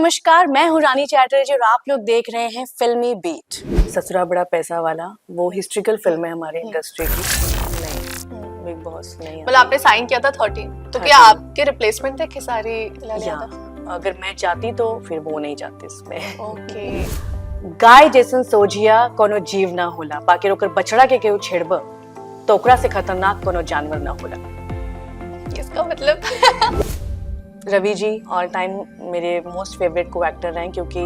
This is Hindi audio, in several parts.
नमस्कार, मैं हूँ रानी चैटर्जी और आप लोग देख रहे हैं फिल्मी बीट। ससुरा बड़ा पैसा वाला वो हिस्ट्रिकल फिल्म है हमारी इंडस्ट्री की। नहीं, बिग बॉस नहीं। मतलब आपने साइन किया था 13, तो क्या आपके रिप्लेसमेंट थे खेसारी लाल यादव? अगर मैं चाहती तो फिर वो नहीं चाहती इसमें। ओके। गाय जैसन सोजिया कोनो जीव ना होला, बाकी रोकर बछड़ा के केहू छेड़ब तो ओकरा से खतरनाक कोनो जानवर ना होला। इसका मतलब रवि जी ऑल टाइम मेरे मोस्ट फेवरेट को एक्टर हैं, क्योंकि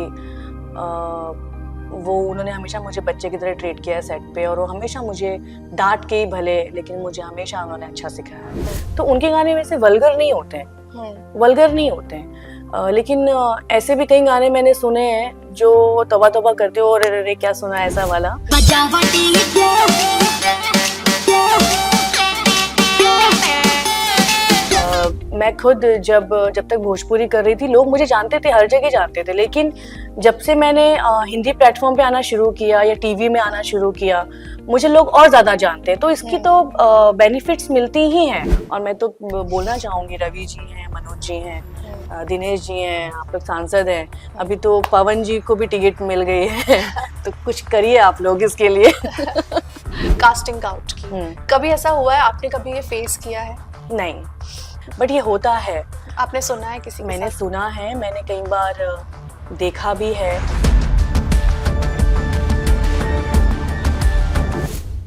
वो उन्होंने हमेशा मुझे बच्चे की तरह ट्रीट किया है सेट पे, और वो हमेशा मुझे डांट के ही भले, लेकिन मुझे हमेशा उन्होंने अच्छा सिखाया है। तो उनके गाने वैसे वल्गर नहीं होते हैं, लेकिन ऐसे भी कई गाने मैंने सुने हैं जो तौबा तौबा करते हो, और अरे क्या सुना ऐसा वाला। मैं खुद जब तक भोजपुरी कर रही थी, लोग मुझे जानते थे, हर जगह जानते थे, लेकिन जब से मैंने हिंदी प्लेटफॉर्म पे आना शुरू किया या टीवी में आना शुरू किया, मुझे लोग और ज्यादा जानते हैं। तो इसकी तो बेनिफिट्स मिलती ही हैं। और मैं तो बोलना चाहूंगी, रवि जी हैं, मनोज जी हैं, दिनेश जी हैं, आप लोग सांसद हैं, अभी तो पवन जी को भी टिकट मिल गई है। तो कुछ करिए आप लोग इसके लिए। कास्टिंग काउच की कभी ऐसा हुआ है, आपने कभी ये फेस किया है? नहीं, बट ये होता है। आपने सुना है किसी के मैंने साथ? सुना है, मैंने कई बार देखा भी है।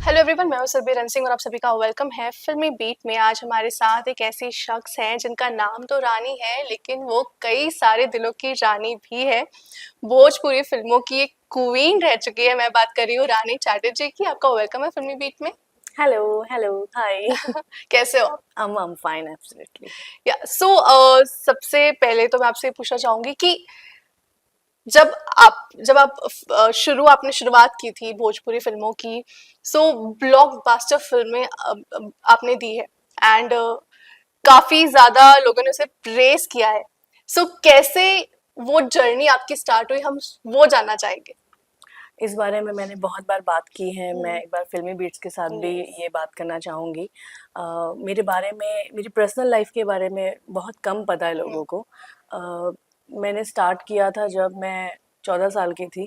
हेलो एवरीवन, मैं हूं सुरभि सिंह और आप सभी का वेलकम है फिल्मी बीट में। आज हमारे साथ एक ऐसी शख्स हैं जिनका नाम तो रानी है, लेकिन वो कई सारे दिलों की रानी भी है। भोजपुरी फिल्मों की एक क्वीन रह चुकी है। मैं बात कर रही हूँ रानी चैटर्जी की। आपका वेलकम है फिल्मी बीट में। Hello hi. कैसे हो? I'm fine, absolutely. या सबसे पहले तो मैं आपसे पूछना चाहूंगी कि जब आप आपने शुरुआत की थी भोजपुरी फिल्मों की, ब्लॉकबस्टर फिल्में आपने दी है एंड काफी ज्यादा लोगों ने उसे प्रेज किया है। कैसे वो जर्नी आपकी स्टार्ट हुई, हम वो जानना चाहेंगे। इस बारे में मैंने बहुत बार बात की है। मैं एक बार फिल्मी बीट्स के साथ भी ये बात करना चाहूँगी। मेरे बारे में, मेरी पर्सनल लाइफ के बारे में बहुत कम पता है लोगों को। मैंने स्टार्ट किया था जब मैं 14 साल की थी।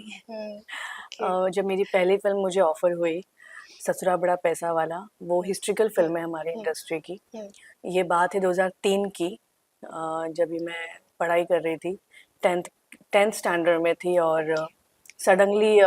जब मेरी पहली फिल्म मुझे ऑफर हुई, ससुरा बड़ा पैसा वाला, वो हिस्ट्रिकल फिल्म है हमारी इंडस्ट्री की। ये बात है 2003 की, जब भी मैं पढ़ाई कर रही थी, 10th स्टैंडर्ड में थी। और सडनली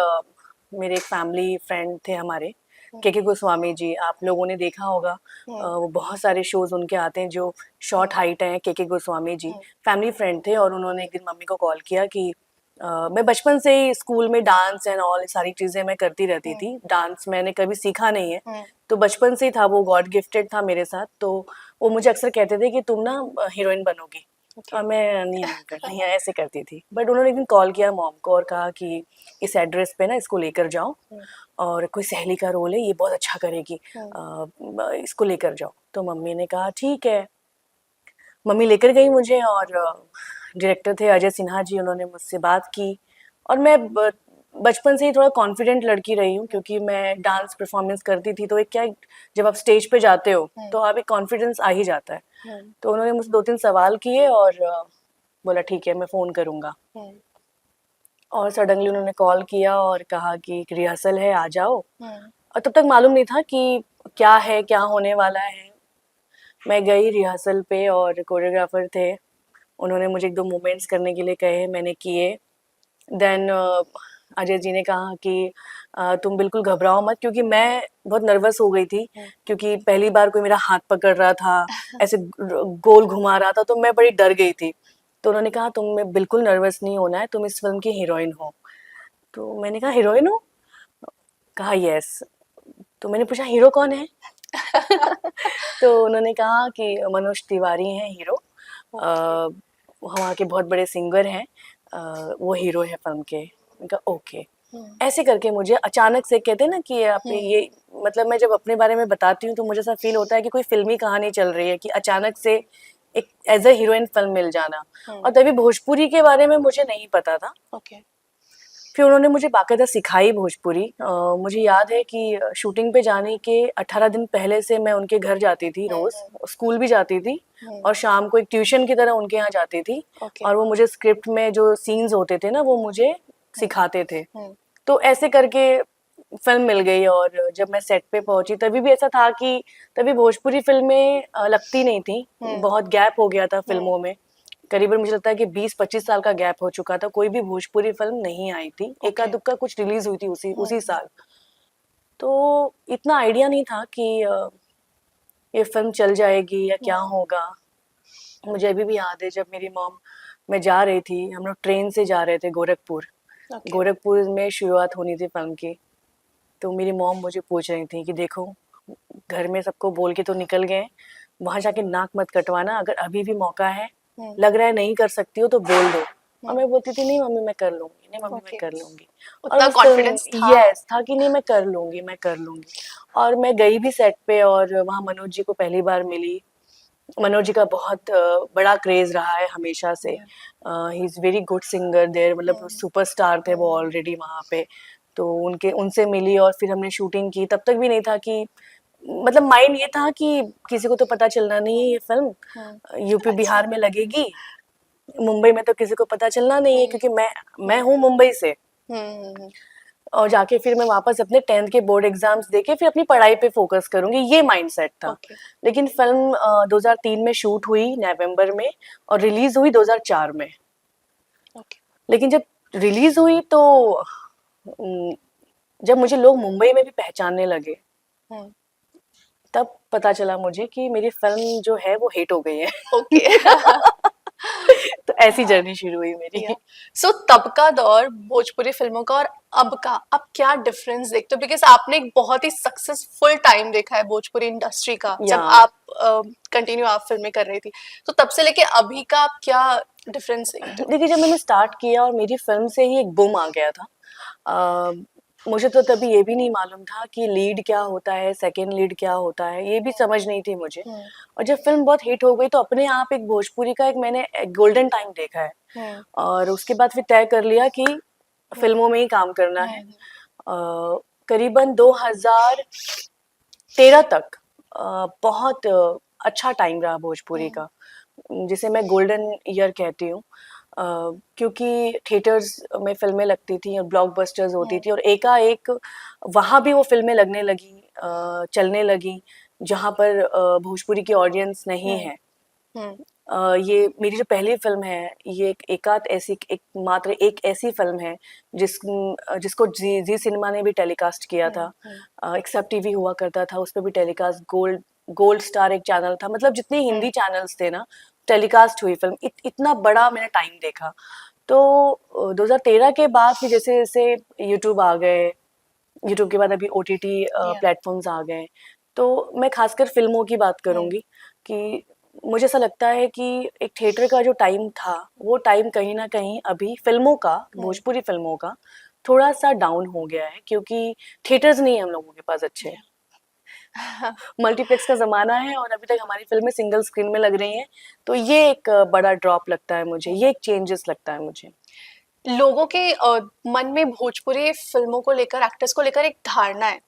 मेरे एक फैमिली फ्रेंड थे हमारे, के गोस्वामी जी, आप लोगों ने देखा होगा। वो बहुत सारे शोज उनके आते हैं जो शॉर्ट हाइट हैं। के गोस्वामी जी फैमिली फ्रेंड थे, और उन्होंने एक दिन मम्मी को कॉल किया कि मैं बचपन से ही स्कूल में डांस एंड ऑल सारी चीज़ें मैं करती रहती थी। डांस मैंने कभी सीखा नहीं है, तो बचपन से ही था, वो गॉड गिफ्टेड था मेरे साथ। तो वो मुझे अक्सर कहते थे कि तुम ना हीरोइन बनोगी। और मैं नहीं ऐसे करती थी। बट उन्होंने एक दिन कॉल किया मॉम को और कहा कि इस एड्रेस पे ना इसको लेकर जाओ, और कोई सहेली का रोल है, ये बहुत अच्छा करेगी, इसको लेकर जाओ। तो मम्मी ने कहा ठीक है। मम्मी लेकर गई मुझे, और डायरेक्टर थे अजय सिन्हा जी, उन्होंने मुझसे बात की। और मैं बचपन से ही थोड़ा कॉन्फिडेंट लड़की रही हूँ, क्योंकि मैं डांस परफॉर्मेंस करती थी। तो एक क्या, जब आप स्टेज पे जाते हो तो आप एक कॉन्फिडेंस आ ही जाता है। तो उन्होंने मुझसे 2-3 सवाल किए और बोला ठीक है मैं फ़ोन करूँगा। और सडनली उन्होंने कॉल किया और कहा कि एक रिहर्सल है, आ जाओ। और तब तक मालूम नहीं था कि क्या है, क्या होने वाला है। मैं गई रिहर्सल पे, और कोरियोग्राफर थे, उन्होंने मुझे 1-2 मूवमेंट्स करने के लिए कहे, मैंने किए। देन अजय जी ने कहा कि तुम बिल्कुल घबराओ मत, क्योंकि मैं बहुत नर्वस हो गई थी, क्योंकि पहली बार कोई मेरा हाथ पकड़ रहा था, ऐसे गोल घुमा रहा था, तो मैं बड़ी डर गई थी। तो उन्होंने कहा तुम्हें बिल्कुल नर्वस नहीं होना है, तुम इस फिल्म की हीरोइन हो। तो मैंने कहा हीरोइन हो? कहा यस। तो मैंने पूछा हीरो कौन है? तो उन्होंने कहा कि मनोज तिवारी हैं हीरो, वहाँ के बहुत बड़े सिंगर हैं, वो हीरो है फिल्म के। मैंने कहा ओके। ऐसे करके मुझे अचानक से, कहते हैं ना कि आप ये, मतलब मैं जब अपने बारे में बताती हूँ तो मुझे ऐसा फील होता है कि कोई फिल्मी कहानी चल रही है, कि अचानक से एक एज अ हीरोइन फिल्म मिल जाना। और तभी भोजपुरी के बारे में मुझे नहीं पता था। फिर उन्होंने मुझे बाकायदा सिखाई भोजपुरी। मुझे याद है कि शूटिंग पे जाने के 18 दिन पहले से मैं उनके घर जाती थी रोज़, स्कूल भी जाती थी और शाम को एक ट्यूशन की तरह उनके यहाँ जाती थी ओके। और वो मुझे स्क्रिप्ट में जो सीन्स होते थे ना वो मुझे सिखाते थे। तो ऐसे करके फ़िल्म मिल गई और जब मैं सेट पे पहुँची तभी भी ऐसा था कि तभी भोजपुरी फ़िल्में लगती नहीं थी, बहुत गैप हो गया था फ़िल्मों में। करीबन मुझे लगता है कि 20-25 साल का गैप हो चुका था, कोई भी भोजपुरी फ़िल्म नहीं आई थी। एका-दुक्का कुछ रिलीज़ हुई थी उसी साल। तो इतना आइडिया नहीं था कि ये फ़िल्म चल जाएगी या क्या होगा। मुझे अभी भी याद है जब मेरी मॉम मैं जा रही थी, हम लोग ट्रेन से जा रहे थे गोरखपुर। गोरखपुर में शुरुआत होनी थी फ़िल्म की। तो मेरी मॉम मुझे पूछ रही थी कि देखो घर में सबको बोल के तो निकल गए, वहाँ जाके नाक मत कटवाना, अगर अभी भी मौका है, लग रहा है नहीं कर सकती हो तो बोल दो। और मैं बोलती थी नहीं मम्मी मैं कर लूंगी, नहीं मम्मी मैं कर लूंगी। और उतना उस कॉन्फिडेंस था। यस था कि नहीं मैं कर लूंगी, मैं कर लूंगी। और मैं गई भी सेट पे और वहाँ मनोज जी को पहली बार मिली। मनोज जी का बहुत बड़ा क्रेज रहा है हमेशा से। He is very good singer there, मतलब सुपरस्टार थे वो ऑलरेडी वहाँ पे। तो उनके उनसे मिली और फिर हमने शूटिंग की। तब तक भी नहीं था कि मतलब माइंड ये था कि किसी को तो पता चलना नहीं है ये फिल्म यूपी बिहार में लगेगी, मुंबई में तो किसी को पता चलना नहीं है क्योंकि मैं हूँ मुंबई से। और जाके फिर मैं वापस अपने 10th के बोर्ड एग्जाम्स देके फिर अपनी पढ़ाई पे फोकस करूंगी, ये माइंडसेट था। लेकिन फिल्म 2003 में शूट हुई नवंबर में और रिलीज हुई 2004 में। लेकिन जब रिलीज हुई तो जब मुझे लोग मुंबई में भी पहचानने लगे तब पता चला मुझे कि मेरी फिल्म जो है वो हिट हो गई है। तो ऐसी जर्नी शुरू हुई मेरी। सो तब का दौर भोजपुरी फिल्मों का और अब का, आप क्या डिफरेंस देखते हो? बिकॉज आपने एक बहुत ही सक्सेसफुल टाइम देखा है भोजपुरी इंडस्ट्री का जब आप कंटिन्यू आप फिल्में कर रही थी, तो तब से लेके अभी का आप क्या डिफरेंस देखते हो? देखिए जब मैंने स्टार्ट किया और मेरी फिल्म से ही एक बूम आ गया था। मुझे तो तभी ये भी नहीं मालूम था कि लीड क्या होता है, सेकंड लीड क्या होता है, ये भी समझ नहीं थी मुझे। और जब फिल्म बहुत हिट हो गई तो अपने आप एक भोजपुरी का एक मैंने गोल्डन टाइम देखा है और उसके बाद फिर तय कर लिया कि फिल्मों में ही काम करना है। करीबन 2013 तक बहुत अच्छा टाइम रहा भोजपुरी का, जिसे मैं गोल्डन ईयर कहती हूँ। क्योंकि थिएटर्स में फिल्में लगती थी और ब्लॉकबस्टर्स होती थी और एकाएक वहाँ भी वो फिल्में लगने लगी, चलने लगी जहाँ पर भोजपुरी की ऑडियंस नहीं है। ये मेरी जो पहली फिल्म है ये मात्र एक ऐसी फिल्म है जिसको जी सिनेमा ने भी टेलीकास्ट किया था। एक्सेप्ट टीवी हुआ करता था, उस पर भी टेलीकास्ट, गोल्ड स्टार एक चैनल था, मतलब जितने हिंदी चैनल्स थे ना टेलीकास्ट हुई फिल्म। इतना बड़ा मैंने टाइम देखा। तो 2013 के बाद फिर जैसे जैसे यूट्यूब आ गए, यूट्यूब के बाद अभी ओटीटी प्लेटफॉर्म्स आ गए, तो मैं खासकर फिल्मों की बात करूंगी कि मुझे ऐसा लगता है कि एक थिएटर का जो टाइम था वो टाइम कहीं ना कहीं अभी फिल्मों का, भोजपुरी फिल्मों का थोड़ा सा डाउन हो गया है क्योंकि थिएटर्स नहीं है हम लोगों के पास अच्छे। मल्टीप्लेक्स का ज़माना है और अभी तक हमारी फिल्में सिंगल स्क्रीन में लग रही हैं, तो ये एक बड़ा ड्रॉप लगता है मुझे, ये एक चेंजेस लगता है मुझे। लोगों के मन में भोजपुरी फिल्मों को लेकर, एक्टर्स को लेकर एक धारणा है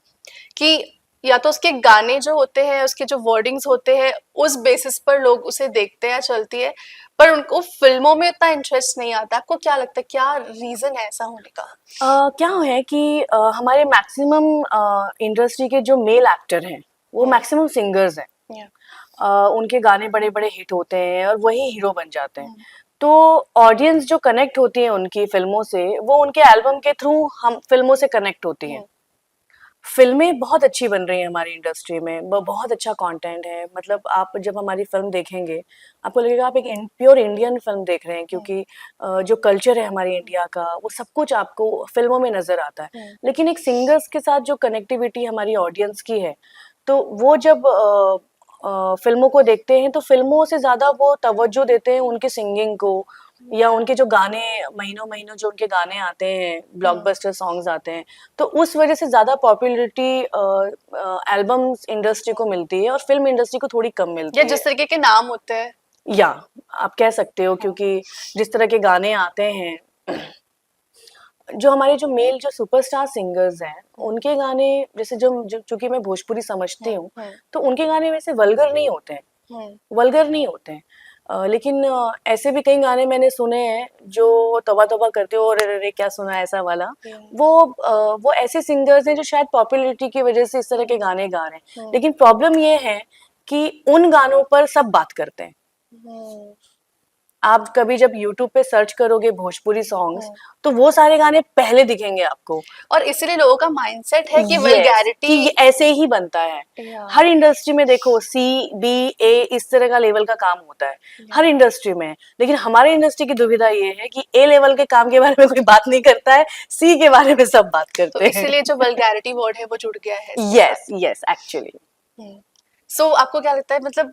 कि या तो उसके गाने जो होते हैं, उसके जो वर्डिंग्स होते हैं, उस बेसिस पर लोग उसे देखते हैं, चलती है, पर उनको फिल्मों में इतना इंटरेस्ट नहीं आता। आपको क्या लगता है क्या रीजन है ऐसा होने का? क्या है कि हमारे मैक्सिमम इंडस्ट्री के जो मेल एक्टर हैं वो मैक्सिमम सिंगर्स हैं। उनके गाने बड़े बड़े हिट होते हैं और वही हीरो बन जाते हैं। तो ऑडियंस जो कनेक्ट होती है उनकी फिल्मों से, वो उनके एल्बम के थ्रू हम फिल्मों से कनेक्ट होती हैं। फिल्में बहुत अच्छी बन रही हैं हमारी इंडस्ट्री में, बहुत अच्छा कंटेंट है। मतलब आप जब हमारी फिल्म देखेंगे आपको लगेगा आप एक प्योर इंडियन फिल्म देख रहे हैं क्योंकि जो कल्चर है हमारे इंडिया का वो सब कुछ आपको फिल्मों में नजर आता है। लेकिन एक सिंगर्स के साथ जो कनेक्टिविटी हमारी ऑडियंस की है, तो वो जब फिल्मों को देखते हैं तो फिल्मों से ज्यादा वो तवज्जो देते हैं उनके सिंगिंग को या उनके जो गाने, महीनों महीनों जो उनके गाने आते हैं, ब्लॉकबस्टर सॉन्ग्स आते हैं, तो उस वजह से ज्यादा पॉपुलैरिटी एल्बम्स इंडस्ट्री को मिलती है और फिल्म इंडस्ट्री को थोड़ी कम मिलती या है। जिस तरीके के नाम होते हैं, या आप कह सकते हो क्योंकि जिस तरह के गाने आते हैं जो हमारे जो मेल जो सुपरस्टार सिंगर्स हैं, उनके गाने जैसे जो चूँकि मैं भोजपुरी समझती हूँ, तो उनके गाने वैसे वल्गर नहीं होते हैं, वल्गर नहीं होते हैं। लेकिन ऐसे भी कई गाने मैंने सुने हैं जो तौबा-तौबा करते हो, अरे रे रे! क्या सुना है ऐसा वाला। वो ऐसे सिंगर्स हैं जो शायद पॉपुलैरिटी की वजह से इस तरह के गाने गा रहे हैं। लेकिन प्रॉब्लम ये है कि उन गानों पर सब बात करते हैं। आप कभी जब यूट्यूब पे सर्च करोगे भोजपुरी सॉन्ग्स, तो वो सारे गाने पहले दिखेंगे आपको। और इसीलिए लोगों का माइंडसेट है कि Yes, वल्गैरिटी कि ये ऐसे ही बनता है। हर इंडस्ट्री में देखो C, B, A इस तरह का लेवल का काम होता है, हर इंडस्ट्री में। लेकिन हमारे इंडस्ट्री की दुविधा ये है कि A लेवल के काम के बारे में कोई बात नहीं करता है, C के बारे में सब बात तो करते हैं। इसीलिए जो वल्गैरिटी वर्ड है वो जुड़ गया है इसके यस यस एक्चुअली। सो आपको क्या लगता है, मतलब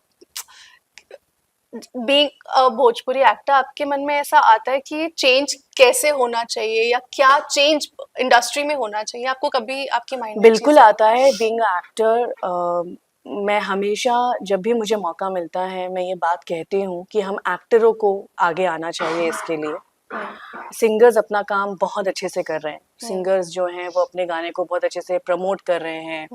बीइंग भोजपुरी एक्टर, आपके मन में ऐसा आता है कि चेंज कैसे होना चाहिए या क्या चेंज इंडस्ट्री में होना चाहिए? आपको कभी आपके माइंड में बिल्कुल आता है। बीइंग अ एक्टर मैं हमेशा जब भी मुझे मौका मिलता है मैं ये बात कहती हूँ कि हम एक्टरों को आगे आना चाहिए इसके लिए। सिंगर्स अपना काम बहुत अच्छे से कर रहे हैं, सिंगर्स जो हैं वो अपने गाने को बहुत अच्छे से प्रमोट कर रहे हैं,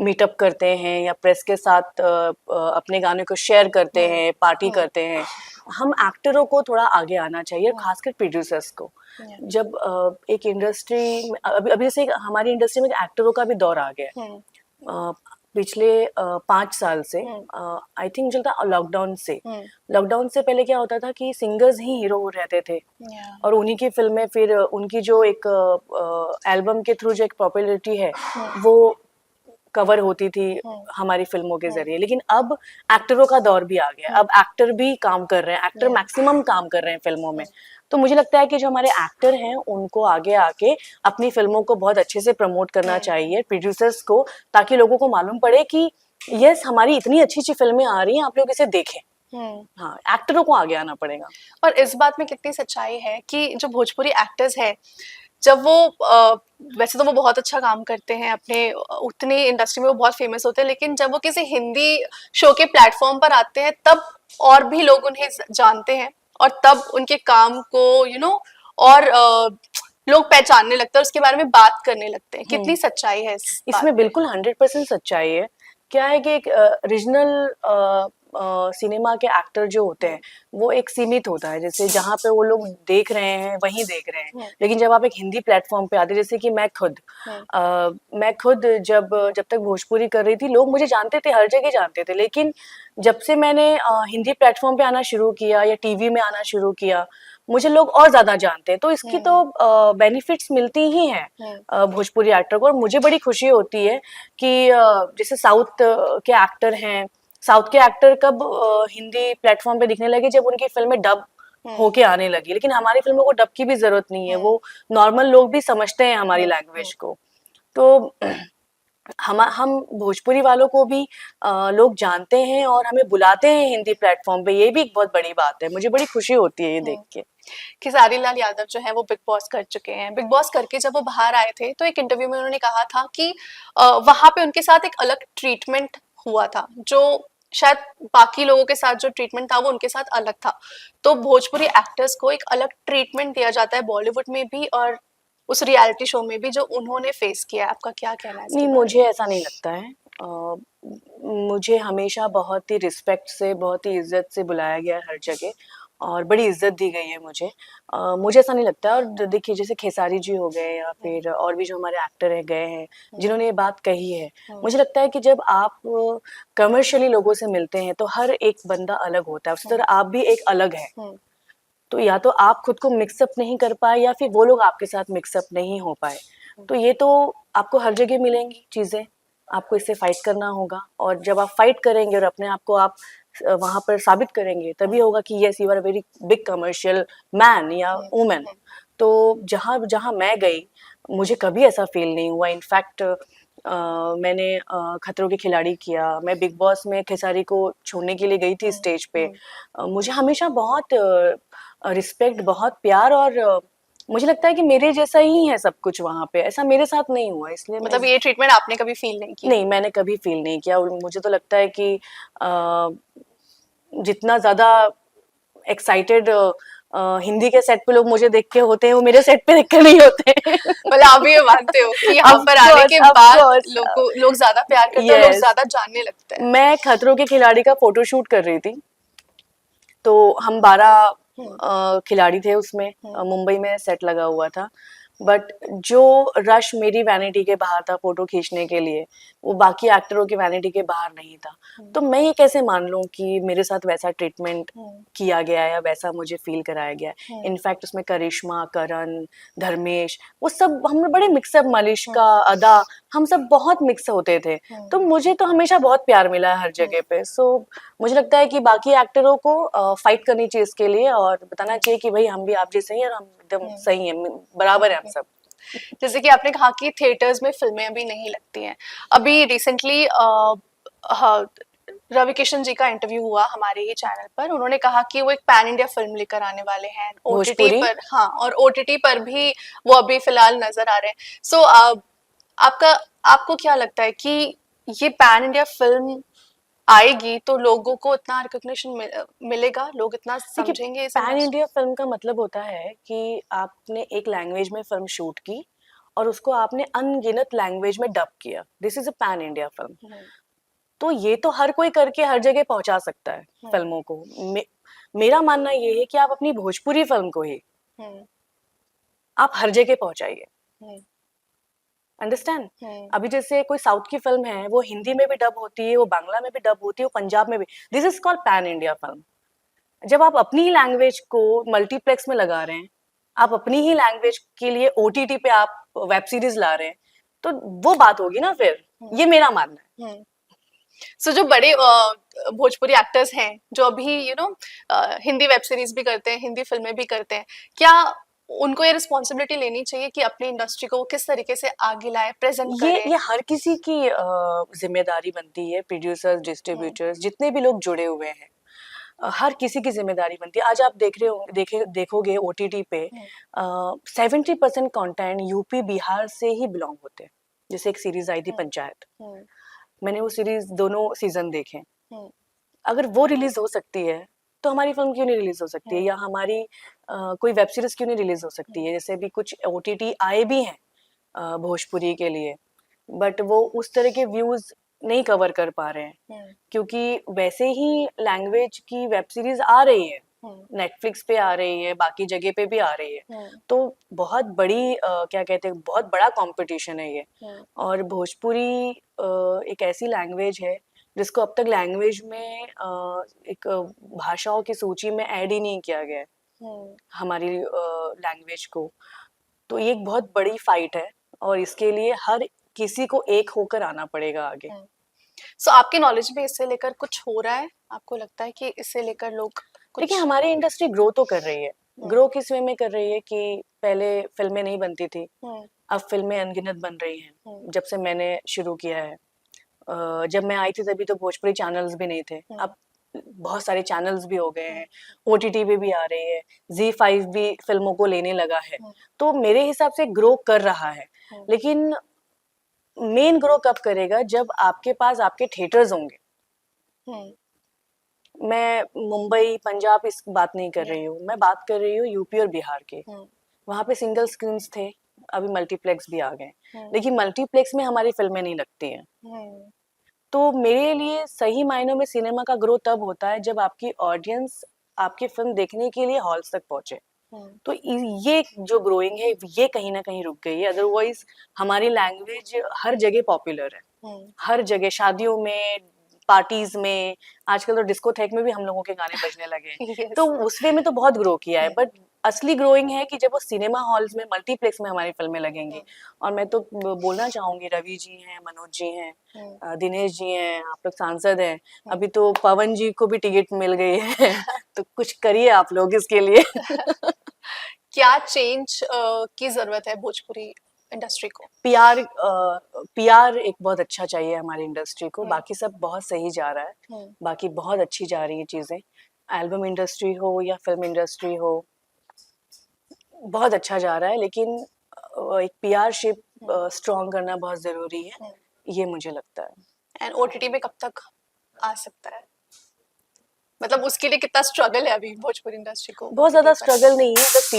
मीटअप करते हैं या प्रेस के साथ अपने गाने को शेयर करते हैं, पार्टी करते हैं। हम एक्टरों को थोड़ा आगे आना चाहिए, खासकर प्रोड्यूसर्स को। जब एक इंडस्ट्री अभी अभी जैसे हमारी इंडस्ट्री में एक्टरों का भी दौर आ गया है। पिछले 5 साल से आई थिंक मुझे लगता है लॉकडाउन से पहले क्या होता था कि सिंगर्स ही हीरो रहते थे और उन्हीं की फिल्में, फिर उनकी जो एक एल्बम के थ्रू जो एक पॉपुलैरिटी है वो कवर होती थी हमारी फिल्मों के जरिए। लेकिन अब एक्टरों का दौर भी आ गया, अब एक्टर भी काम कर रहे हैं, एक्टर मैक्सिमम काम कर रहे हैं फिल्मों में। तो मुझे लगता है कि जो हमारे एक्टर हैं उनको आगे आके अपनी फिल्मों को बहुत अच्छे से प्रमोट करना चाहिए, प्रोड्यूसर्स को, ताकि लोगों को मालूम पड़े कि यस हमारी इतनी अच्छी अच्छी फिल्में आ रही हैं, आप लोग इसे देखें। हाँ, एक्टरों को आगे आना पड़ेगा। और इस बात में कितनी सच्चाई है कि जो भोजपुरी एक्टर्स हैं, जब वो वैसे तो वो बहुत अच्छा काम करते हैं अपने उतनी इंडस्ट्री में, वो बहुत फेमस होते हैं, लेकिन जब वो किसी हिंदी शो के प्लेटफॉर्म पर आते हैं तब और भी लोग उन्हें जानते हैं और तब उनके काम को और लोग पहचानने लगते हैं और उसके बारे में बात करने लगते हैं। कितनी सच्चाई है इसमें? बिल्कुल 100% सच्चाई है। क्या है कि एक रीजनल सिनेमा के एक्टर जो होते हैं वो एक सीमित होता है, जैसे जहाँ पे वो लोग देख रहे हैं वहीं देख रहे हैं। लेकिन जब आप एक हिंदी प्लेटफॉर्म पे आते हैं, जैसे कि मैं खुद जब तक भोजपुरी कर रही थी, लोग मुझे जानते थे, हर जगह जानते थे। लेकिन जब से मैंने हिंदी प्लेटफॉर्म पे आना शुरू किया या टीवी में आना शुरू किया, मुझे लोग और ज्यादा जानते हैं। तो इसकी तो बेनिफिट्स मिलती ही हैं भोजपुरी एक्टर को। और मुझे बड़ी खुशी होती है कि जैसे साउथ के एक्टर हैं, साउथ के एक्टर कब हिंदी प्लेटफॉर्म पे दिखने लगे, जब उनकी फिल्में डब होके आने लगी। लेकिन हमारी फिल्मों को डब की भी जरूरत नहीं है, वो नॉर्मल लोग भी समझते हैं हमारी लैंग्वेज को। तो हम भोजपुरी वालों को भी लोग जानते हैं और हमें बुलाते हैं हिंदी प्लेटफॉर्म पे, ये भी एक बहुत बड़ी बात है। मुझे बड़ी खुशी होती है ये देख के। खेसारी लाल यादव जो है वो बिग बॉस कर चुके हैं। बिग बॉस करके जब वो बाहर आए थे तो एक इंटरव्यू में उन्होंने कहा था कि वहां पे उनके साथ एक अलग ट्रीटमेंट हुआ था, जो शायद बाकी लोगों के साथ जो ट्रीटमेंट था वो उनके साथ अलग था। तो भोजपुरी एक्टर्स को एक अलग ट्रीटमेंट दिया जाता है बॉलीवुड में भी और उस रियलिटी शो में भी जो उन्होंने फेस किया है। आपका क्या कहना है इसके नहीं, बारे में? मुझे ऐसा नहीं लगता है। मुझे हमेशा बहुत ही रिस्पेक्ट से, बहुत ही इज्जत से बुलाया गया है हर जगह और बड़ी इज्जत दी गई है मुझे। मुझे ऐसा नहीं लगता। और देखिए, जैसे खेसारी जी हो गए या फिर और भी जो हमारे एक्टर है गए हैं जिन्होंने ये बात कही है, मुझे लगता है कि जब आप कमर्शियली लोगों से मिलते हैं तो हर एक बंदा अलग होता है, उसी तरह आप भी एक अलग है। तो या तो आप खुद को मिक्सअप नहीं कर पाए या फिर वो लोग आपके साथ मिक्सअप नहीं हो पाए। तो ये तो आपको हर जगह मिलेंगी चीजें, आपको इससे फाइट करना होगा। और जब आप फाइट करेंगे और अपने आप को आप वहां पर साबित करेंगे, तभी होगा कि yes you are a very big commercial man या वुमेन। तो जहाँ जहाँ मैं गई, मुझे कभी ऐसा फील नहीं हुआ। इनफैक्ट मैंने खतरों के खिलाड़ी किया, मैं बिग बॉस में खेसारी को छोड़ने के लिए गई थी स्टेज पे। मुझे हमेशा बहुत रिस्पेक्ट, बहुत प्यार, और मुझे लगता है कि मेरे जैसा ही है सब कुछ वहाँ पे। ऐसा मेरे साथ नहीं हुआ, इसलिए मतलब ये ट्रीटमेंट आपने कभी फील नहीं किया? नहीं, मैंने कभी फील नहीं किया। और मुझे तो लगता है कि जितना ज्यादा एक्साइटेड हिंदी के सेट पे लोग मुझे देख के होते हैं, वो मेरे सेट पे देख कर नहीं होते। मतलब आप भी ये मानते हो कि यहाँ ऑफ पर आने कोर्स, के ऑफ बाद कोर्स। लोग ज्यादा प्यार करते हैं, लोग यस, ज्यादा जानने लगते हैं। मैं खतरों के खिलाड़ी का फोटोशूट कर रही थी, तो हम 12 हम्म, खिलाड़ी थे उसमें। हम्म, मुंबई में सेट लगा हुआ था, बट जो रश मेरी वैनिटी के बाहर था फोटो खींचने के लिए, वो बाकी एक्टरों की वैनिटी के बाहर नहीं था। हम्म, तो मैं ये कैसे मान लूं कि मेरे साथ वैसा ट्रीटमेंट हम्म, किया गया है या वैसा मुझे फील कराया गया है। हम्म, इनफैक्ट उसमें करिश्मा, करण, धर्मेश, वो सब हमने बड़े मिक्सअप, हम्म, मलिश्का, अदा, हम सब बहुत मिक्स होते थे। हम्म, तो मुझे तो हमेशा बहुत प्यार मिला है हर हम्म, जगह पे। सो मुझे लगता है कि बाकी एक्टरों को फाइट करनी चाहिए इसके लिए, और बताना चाहिए कि भाई हम भी आप जैसे ही हैं और हम एकदम हम्म, सही हैं, बराबर है हम हम्म। सब। जैसे कि आपने कहा कि थिएटर्स में फिल्में अभी नहीं लगती हैं। अभी रिसेंटली रवि किशन जी का इंटरव्यू हुआ हमारे ही चैनल पर। उन्होंने कहा कि वो एक पैन इंडिया फिल्म लेकर आने वाले हैं ओटीटी भोजपुरी। पर। हाँ, और ओटीटी पर भी वो अभी फिलहाल नजर आ रहे हैं। सो आपका आपको क्या लगता है कि ये पैन इंडिया फिल्म आएगी तो लोगों को इतना रिकॉग्निशन मिलेगा, लोग इतना देखिए, समझेंगे इस पैन इंडस्ट्री? इंडिया फिल्म का मतलब होता है कि आपने एक लैंग्वेज में फिल्म शूट की और उसको आपने अनगिनत लैंग्वेज में डब किया, this is a pan India film. Hmm, तो ये तो हर कोई करके हर जगह पहुंचा सकता है हम्म, फिल्मों को। मेरा मानना ये है कि आप अपनी भोजपुरी फिल्म को ही हम्म, आप हर जगह पहुंचाइए। हम्म, अंडरस्टैंड? हम्म, अभी जैसे कोई साउथ की फिल्म है, वो हिंदी में भी डब होती है, वो बांग्ला में भी डब होती है, वो पंजाब में भी, this is called pan India film. जब आप अपनी ही लैंग्वेज को मल्टीप्लेक्स में लगा रहे हैं, आप अपनी ही लैंग्वेज के लिए ओटीटी पे आप वेब सीरीज ला रहे हैं, तो वो बात होगी ना फिर। हम्म, ये मेरा मानना है। हम्म। सो जो बड़े भोजपुरी एक्टर्स हैं जो अभी हिंदी वेब सीरीज भी करते हैं, हिंदी फिल्में भी करते हैं, क्या उनको ये रिस्पॉन्सिबिलिटी लेनी चाहिए कि अपनी इंडस्ट्री को वो किस तरीके से आगे लाए, प्रेजेंट करें? ये हर किसी की जिम्मेदारी बनती है, प्रोड्यूसर्स, हम्म, डिस्ट्रीब्यूटर्स, जितने भी लोग जुड़े हुए हैं, हर किसी की जिम्मेदारी बनती है। आज आप देख रहे हो, देखोगे ओटीटी पे हम्म, 70% कंटेंट यूपी बिहार से ही बिलोंग होते हैं। जैसे एक सीरीज आई थी हम्म, पंचायत, हम्म, मैंने वो सीरीज दोनों सीजन देखे। हम्म, अगर वो रिलीज हो सकती है, तो हमारी फिल्म क्यों नहीं रिलीज हो सकती है, हम्म, या हमारी कोई वेब सीरीज क्यों नहीं रिलीज हो सकती हम्म, है। जैसे भी कुछ ओटीटी आए भी हैं भोजपुरी के लिए, बट वो उस तरह के व्यूज नहीं कवर कर पा रहे हैं, हम्म, क्योंकि वैसे ही लैंग्वेज की वेब सीरीज आ रही है, हम्म, नेटफ्लिक्स पे आ रही है, बाकी जगह पे भी आ रही है। हम्म, तो बहुत बड़ी क्या कहते हैं, बहुत बड़ा कंपटीशन है ये। हम्म, और भोजपुरी एक ऐसी लैंग्वेज है जिसको अब तक लैंग्वेज में एक भाषाओं की सूची में ऐड ही नहीं किया गया है, हम्म, हमारी लैंग्वेज को। तो ये एक बहुत बड़ी फाइट है, और इसके लिए हर किसी को एक होकर आना पड़ेगा आगे। हम्म। सो आपके नॉलेज में इससे लेकर कुछ हो रहा है? आपको लगता है कि इससे लेकर लोग देखिए, कुछ? हमारी इंडस्ट्री ग्रो तो कर रही है। हम्म, ग्रो किस वे में कर रही है कि पहले फिल्में नहीं बनती थी, हम्म, अब फिल्में अनगिनत बन रही हम्म, हैं जब से मैंने शुरू किया है। जब मैं आई थी तभी तो भोजपुरी चैनल्स भी नहीं थे, हम्म, अब बहुत सारे चैनल्स भी हो गए हम्म, हैं, ओटीटी पे भी आ रही है, Z5 भी फिल्मों को लेने लगा है। हम्म, तो मेरे हिसाब से ग्रो कर रहा है। हम्म, लेकिन मेन ग्रो कब करेगा, जब आपके पास आपके थिएटर्स होंगे। हम्म, मैं मुंबई, पंजाब इस बात नहीं कर हम्म, रही हूँ, मैं बात कर रही हूँ यूपी और बिहार के। हम्म, वहाँ पे सिंगल स्क्रीन्स थे, अभी मल्टीप्लेक्स भी आ गए, हम्म, लेकिन मल्टीप्लेक्स में हमारी फिल्में नहीं लगती हैं। हम्म, तो मेरे लिए सही मायनों में सिनेमा का ग्रोथ तब होता है जब आपकी ऑडियंस आपकी फिल्म देखने के लिए हॉल्स तक पहुंचे। हम्म, तो ये जो ग्रोइंग है, ये कहीं ना कहीं रुक गई है। अदरवाइज हमारी लैंग्वेज हर जगह पॉपुलर है, हम्म। हर जगह, शादियों में, पार्टीज में, आजकल तो डिस्कोथेक में भी हम लोगों के गाने बजने लगे हैं। तो यस। उस वे में तो बहुत ग्रो किया है, हम्म, बट असली ग्रोइंग है कि जब वो सिनेमा हॉल्स में, मल्टीप्लेक्स में हमारी फिल्में लगेंगी। और मैं तो बोलना चाहूंगी, रवि जी हैं, मनोज जी हैं, हम्म, दिनेश जी हैं, आप लोग सांसद हैं, हम्म। अभी तो पवन जी को भी टिकट मिल गई है। तो कुछ करिए आप लोग इसके लिए। क्या चेंज की जरूरत है भोजपुरी इंडस्ट्री को? पीआर, पीआर एक बहुत अच्छा चाहिए हमारी इंडस्ट्री को, हम्म, बाकी सब बहुत सही जा रहा है, हम्म, बाकी बहुत अच्छी जा रही है चीज़ें। एल्बम इंडस्ट्री हो या फिल्म इंडस्ट्री हो, बहुत अच्छा जा रहा है, लेकिन एक पीआरशिप हम्म, स्ट्रॉन्ग करना बहुत ज़रूरी है, हम्म। ये मुझे लगता है। एंड ओटीटी में कब तक आ सकता है? मतलब उसके लिए कितना स्ट्रगल है अभी भोजपुरी इंडस्ट्री को बहुत ज़्यादा OTT पर? स्ट्रगल नहीं है, बस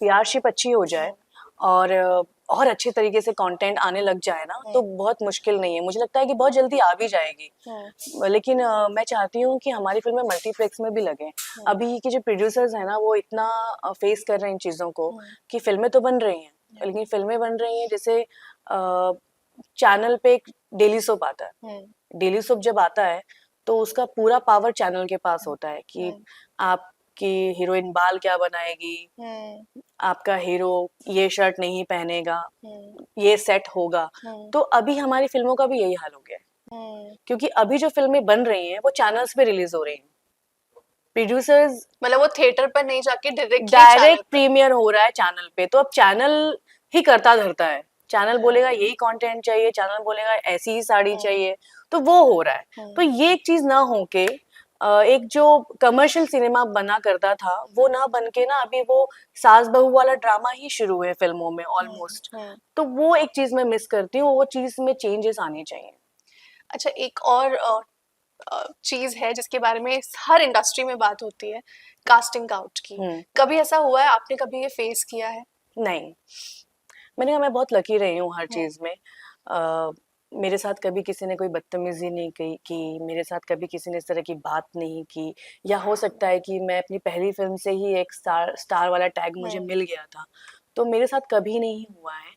पीआरशिप अच्छी हो जाए और और अच्छे तरीके से कंटेंट आने लग जाए ना, तो बहुत मुश्किल नहीं है। मुझे लगता है कि बहुत जल्दी आ भी जाएगी। लेकिन मैं चाहती हूँ कि हमारी फिल्में मल्टीप्लेक्स में भी लगें। अभी के जो प्रोड्यूसर्स हैं ना, वो इतना फेस कर रहे हैं इन चीज़ों को कि फिल्में तो बन रही हैं, लेकिन फिल्में बन रही हैं जैसे चैनल पे एक डेली सोप आता है। डेली सोप जब आता है तो उसका पूरा पावर चैनल के पास होता है कि आपकी हीरोइन बाल क्या बनाएगी, आपका हीरो ये शर्ट नहीं पहनेगा, ये सेट होगा। तो अभी हमारी फिल्मों का भी यही हाल हो गया है, क्योंकि अभी जो फिल्में बन रही हैं वो चैनल्स पे रिलीज हो रही हैं। प्रोड्यूसर्स मतलब वो थिएटर पर नहीं जाके डायरेक्ट प्रीमियर हो रहा है चैनल पे, तो अब चैनल ही करता धरता है। चैनल बोलेगा यही कंटेंट चाहिए, चैनल बोलेगा ऐसी ही साड़ी चाहिए, तो वो हो रहा है। तो ये एक चीज ना हो के एक जो कमर्शियल सिनेमा बना करता था वो ना बन के ना अभी वो सास बहू वाला ड्रामा ही शुरू है फिल्मों में ऑलमोस्ट। तो वो एक चीज मैं मिस करती हूँ, वो चीज में चेंजेस आनी चाहिए। अच्छा, एक और चीज है जिसके बारे में हर इंडस्ट्री में बात होती है, कास्टिंग आउट की। कभी ऐसा हुआ है, आपने कभी ये फेस किया है? नहीं, मैंने कहा मैं बहुत लकी रही हूँ हर चीज में। मेरे साथ कभी किसी ने कोई बदतमीजी नहीं की, मेरे साथ कभी किसी ने इस तरह की बात नहीं की, या हो सकता है कि मैं अपनी पहली फिल्म से ही एक स्टार वाला टैग मुझे मिल गया था, तो मेरे साथ कभी नहीं हुआ है,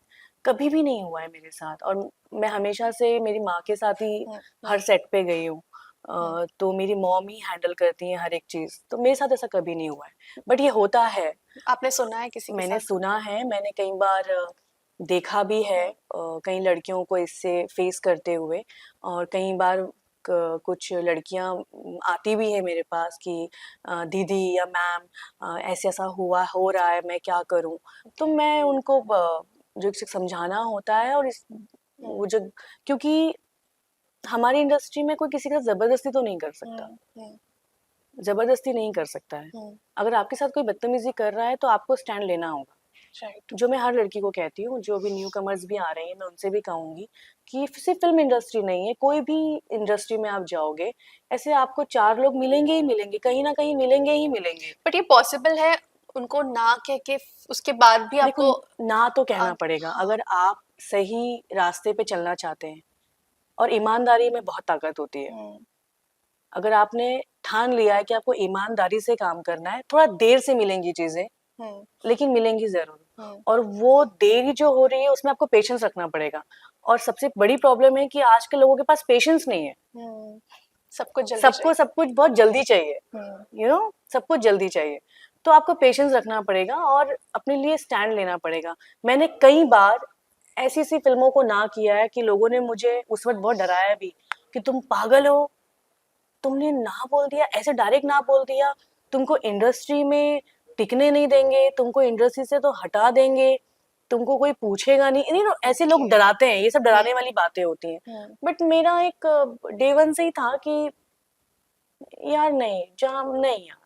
कभी भी नहीं हुआ है मेरे साथ। और मैं हमेशा से मेरी माँ के साथ ही हर सेट पे गई हूँ। तो मेरी मॉम ही हैंडल करती हैं हर एक चीज, तो मेरे साथ ऐसा कभी नहीं हुआ है। बट ये होता है, आपने सुना है किसी के मैंने साथ? सुना है, मैंने कई बार देखा भी है कई लड़कियों को इससे फेस करते हुए। और कई बार कुछ लड़कियां आती भी है मेरे पास कि दीदी या मैम ऐसे ऐसा हुआ हो रहा है, मैं क्या करूं। तो मैं उनको जो समझाना होता है, और वो जो, क्योंकि हमारी इंडस्ट्री में कोई किसी का जबरदस्ती तो नहीं कर सकता, जबरदस्ती नहीं कर सकता है। अगर आपके साथ कोई बदतमीजी कर रहा है तो आपको स्टैंड लेना होगा। जो मैं हर लड़की को कहती हूँ, जो भी न्यू कमर्स भी आ रही हैं, मैं उनसे भी कहूंगी कि सिर्फ फिल्म इंडस्ट्री नहीं है, कोई भी इंडस्ट्री में आप जाओगे, ऐसे आपको 4 लोग मिलेंगे ही मिलेंगे, कहीं ना कहीं मिलेंगे ही मिलेंगे। बट ये पॉसिबल है उनको ना कह के उसके बाद भी देखो, आपको ना तो कहना पड़ेगा। अगर आप सही रास्ते पे चलना चाहते हैं, और ईमानदारी में बहुत ताकत होती है। अगर आपने ठान लिया है कि आपको ईमानदारी से काम करना है, थोड़ा देर से मिलेंगी चीजें, लेकिन मिलेंगी जरूर। और वो देरी जो हो रही है उसमें आपको पेशेंस रखना पड़ेगा। और सबसे बड़ी प्रॉब्लम है कि आज के लोगों के पास पेशेंस नहीं है। सब कुछ बहुत जल्दी चाहिए, सब कुछ जल्दी चाहिए। तो आपको पेशेंस रखना पड़ेगा और अपने लिए स्टैंड लेना पड़ेगा। मैंने कई बार ऐसी सी फिल्मों को ना किया है कि लोगों ने मुझे उस वक्त बहुत डराया भी कि तुम पागल हो, तुमने ना बोल दिया, ऐसे डायरेक्ट ना बोल दिया, तुमको इंडस्ट्री में टिकने नहीं देंगे, तुमको इंडस्ट्री से तो हटा देंगे, तुमको कोई पूछेगा नहीं। ऐसे लोग डराते हैं, ये सब डराने वाली बातें होती हैं। बट मेरा एक डे वन से ही था कि यार नहीं, जहाँ नहीं, यार